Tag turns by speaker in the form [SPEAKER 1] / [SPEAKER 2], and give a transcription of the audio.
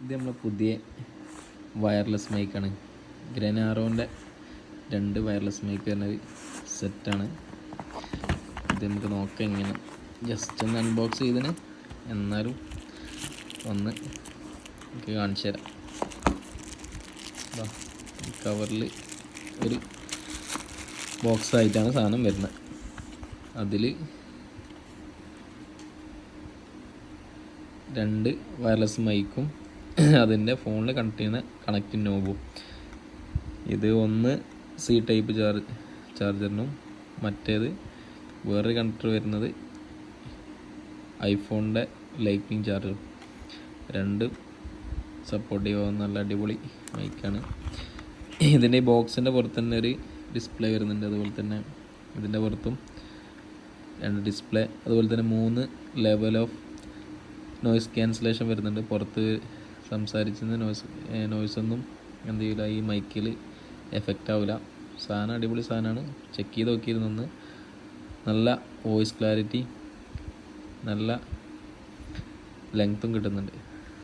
[SPEAKER 1] ഇത് നമ്മളെ പുതിയ വയർലെസ് മൈക്കാണ്. ഗ്രനാറോൻ്റെ 2 വയർലെസ് മൈക്ക് വരുന്ന സെറ്റാണ്. ഇത് നമുക്ക് നോക്കാം, ഇങ്ങനെ ജസ്റ്റ് ഒന്ന് അൺബോക്സ് ചെയ്തിന്, എന്നാലും ഒന്ന് നമുക്ക് കാണിച്ചു തരാം. കവറിൽ ഒരു ബോക്സ് ആയിട്ടാണ് സാധനം വരുന്നത്. അതിൽ 2 വയർലെസ് മൈക്കും അതിൻ്റെ ഫോണിൽ കണക്ട് ചെയ്യുന്ന കണക്റ്റിംഗ് നോബും. ഇത് ഒന്ന് സി ടൈപ്പ് ചാർജറിനും മറ്റേത് വേറൊരു കണക്ടർ വരുന്നത് ഐഫോണിൻ്റെ ലൈറ്റിംഗ് ചാർജറും. 2 സപ്പോർട്ടീവ് ആവുന്ന നല്ല അടിപൊളി മൈക്കാണ്. ഇതിൻ്റെ ഈ ബോക്സിൻ്റെ പുറത്ത് തന്നെ ഒരു ഡിസ്പ്ലേ വരുന്നുണ്ട്. അതുപോലെ തന്നെ ഇതിൻ്റെ പുറത്തും 2 ഡിസ്പ്ലേ, അതുപോലെ തന്നെ 3 ലെവൽ ഓഫ് നോയ്സ് ക്യാൻസലേഷൻ വരുന്നുണ്ട്. പുറത്ത് സംസാരിച്ചത് നോയ്സൊന്നും എന്ത് ചെയ്യില്ല, ഈ മൈക്കിൽ എഫക്റ്റ് ആവില്ല. സാധനം അടിപൊളി സാധനമാണ്. ചെക്ക് ചെയ്ത് നോക്കിയിരുന്നൊന്ന്. നല്ല വോയിസ് ക്ലാരിറ്റി, നല്ല ലെങ്ത്തും കിട്ടുന്നുണ്ട്.